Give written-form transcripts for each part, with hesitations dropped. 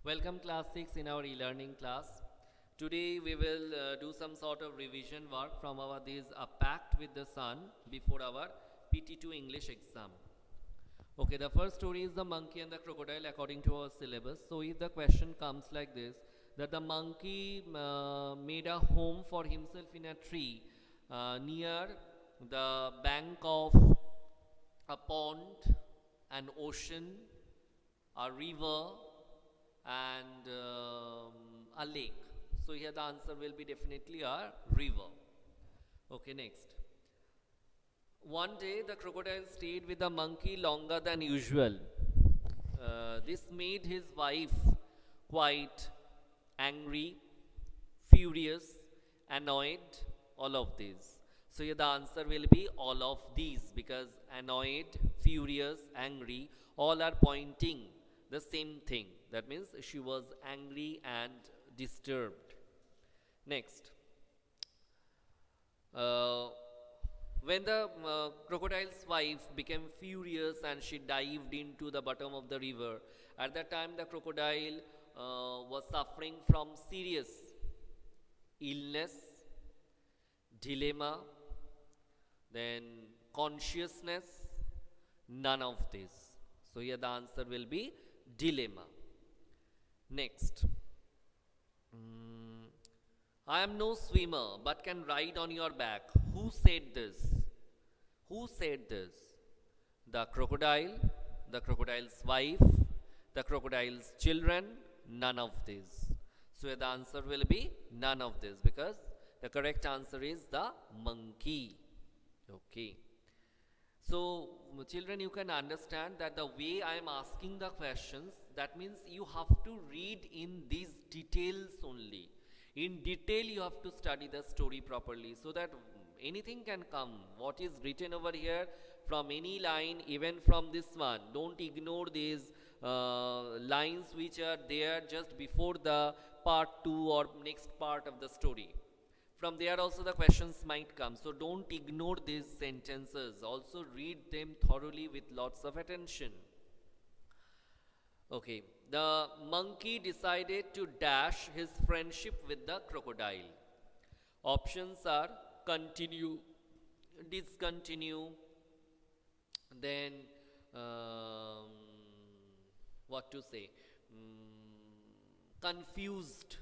Welcome class 6 in our e-learning class. Today we will do some sort of revision work from our this A Pact with the Sun before our PT2 English exam. Okay, the first story is the monkey and the crocodile according to our syllabus. So if the question comes like this, that the monkey made a home for himself in a tree near the bank of a pond, an ocean, a river, and a lake. So here the answer will be definitely a river. Okay, next. One day the crocodile stayed with the monkey longer than usual. This made his wife quite angry, furious, annoyed, all of these. So here the answer will be all of these because annoyed, furious, angry, all are pointing the same thing. That means she was angry and disturbed. Next. Uh, when the crocodile's wife became furious and she dived into the bottom of the river, at that time the crocodile was suffering from serious illness, dilemma, then consciousness, none of this. So here the answer will be dilemma. Next. I am no swimmer but can ride on your back. Who said this? Who said this? The crocodile, the crocodile's wife, the crocodile's children, none of these. So the answer will be none of this because the correct answer is the monkey. Okay. So children, you can understand that the way I am asking the questions, that means you have to read in these details only. In detail you have to study the story properly so that anything can come. What is written over here from any line, even from this one, don't ignore these lines which are there just before the part 2 or next part of the story. From there also the questions might come, so don't ignore these sentences, also read them thoroughly with lots of attention. Okay, the monkey decided to dash his friendship with the crocodile. Options are continue, discontinue, then um, what to say, confused,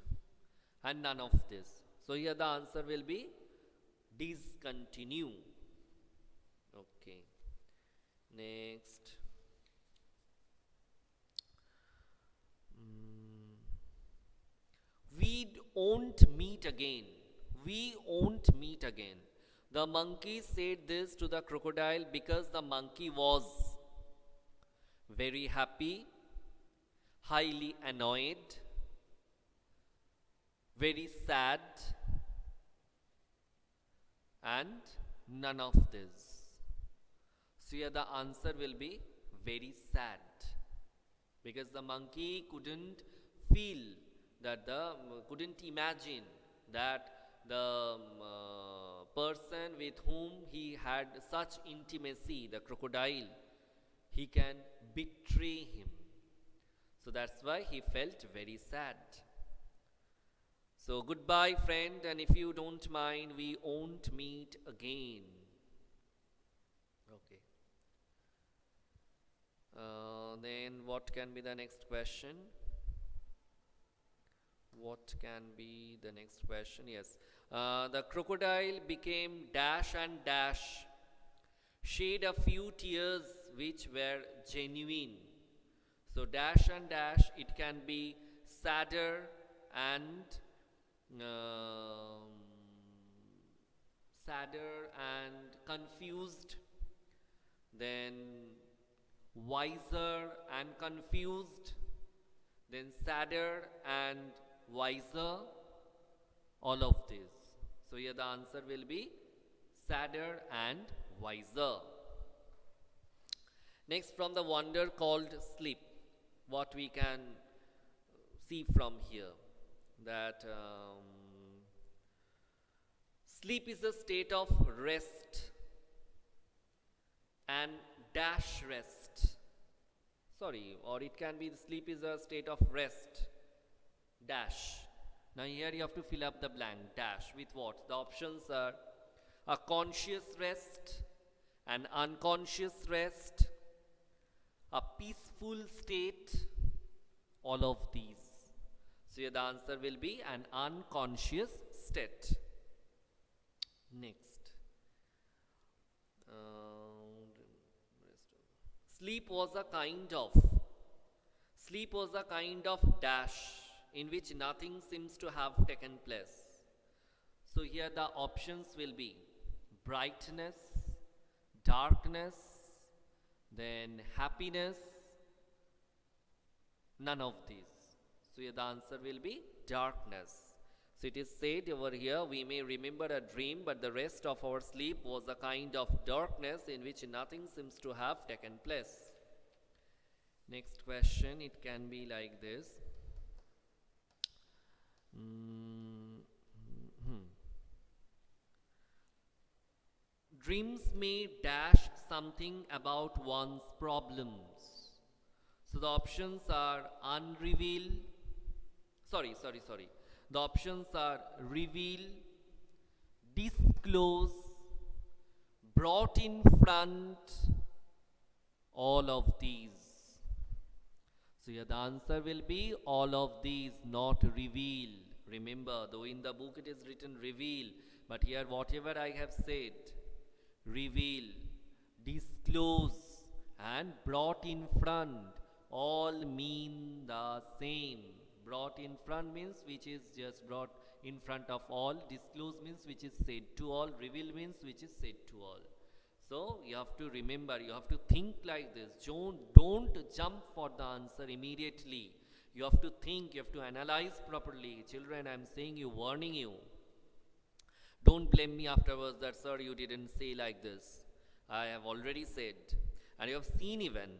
and none of this. So here the answer will be discontinue. Okay, next. We won't meet again. We won't meet again. The monkey said this to the crocodile because the monkey was very happy, highly annoyed, very sad, and none of this. So here the answer will be very sad because the monkey couldn't feel that couldn't imagine that the person with whom he had such intimacy, the crocodile, he can betray him. So that's why he felt very sad. So goodbye friend, and if you don't mind, we won't meet again. Okay. Then what can be the next question? What can be the next question? Yes. The crocodile became dash and dash, shed a few tears which were genuine. So dash and dash, it can be sadder and confused, then wiser and confused, then sadder and wiser, all of this. So here the answer will be sadder and wiser. Next, from the wonder called sleep, what we can see from here, that sleep is a state of rest and dash rest. sorry, or it can be sleep is a state of rest, dash. Now here you have to fill up the blank, dash with what? The options are a conscious rest, an unconscious rest, a peaceful state, all of these. So here the answer will be an unconscious state. Next. Sleep was a kind of. Sleep was a kind of dash in which nothing seems to have taken place. So here the options will be brightness, darkness, then happiness, none of these. So here the answer will be darkness. So it is said over here, we may remember a dream, but the rest of our sleep was a kind of darkness in which nothing seems to have taken place. Next question, it can be like this. Dreams may dash something about one's problems. So the options are unreveal. Sorry. The options are reveal, disclose, brought in front, all of these. So here the answer will be all of these, not reveal. Remember, though in the book it is written reveal, but here whatever I have said, reveal, disclose, and brought in front, all mean the same. Brought in front means which is just brought in front of all. Disclose means which is said to all. Reveal means which is said to all. So you have to remember, you have to think like this. Don't jump for the answer immediately. You have to think, you have to analyze properly. Children, I am saying you, warning you. Don't blame me afterwards that, sir, you didn't say like this. I have already said, and you have seen even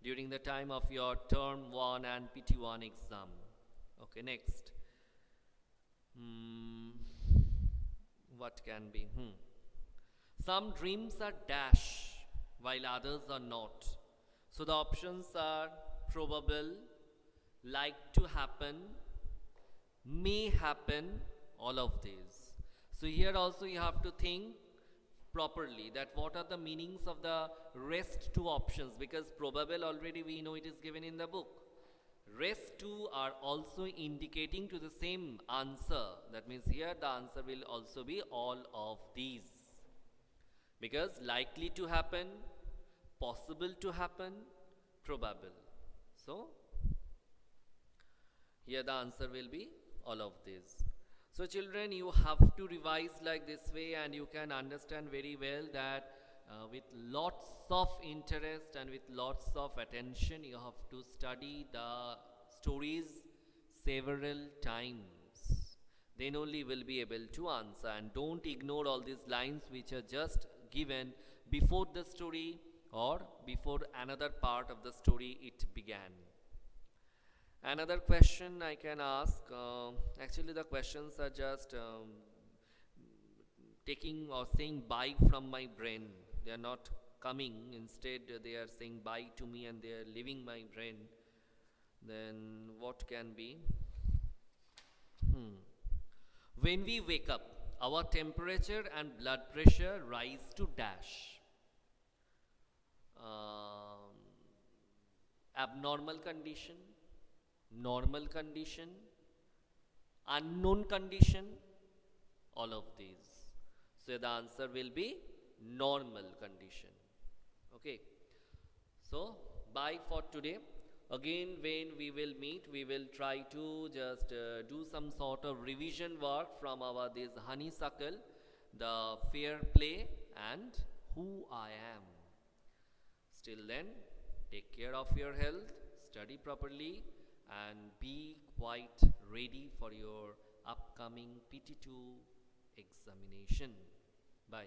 during the time of your term 1 and PT1 exam. Okay, next. What can be? Some dreams are dash while others are not. So the options are probable, like to happen, may happen, all of these. So here also you have to think properly that what are the meanings of the rest two options, because probable already we know it is given in the book. Rest two are also indicating to the same answer. That means here the answer will also be all of these, because likely to happen, possible to happen, probable. So here the answer will be all of these. So children, you have to revise like this way, and you can understand very well that with lots of interest and with lots of attention, you have to study the stories several times. Then only will be able to answer. And don't ignore all these lines which are just given before the story or before another part of the story it began. Another question I can ask, actually the questions are just taking or saying bye from my brain. They are not coming, instead they are saying bye to me and they are leaving my brain. Then what can be? When we wake up, our temperature and blood pressure rise to dash. Abnormal condition, normal condition, unknown condition, all of these. So the answer will be normal condition. Okay. So bye for today. Again, when we will meet, we will try to just do some sort of revision work from our this honeysuckle, the fair play, and who I am. Still then, take care of your health, study properly, and be quite ready for your upcoming PT2 examination. Bye.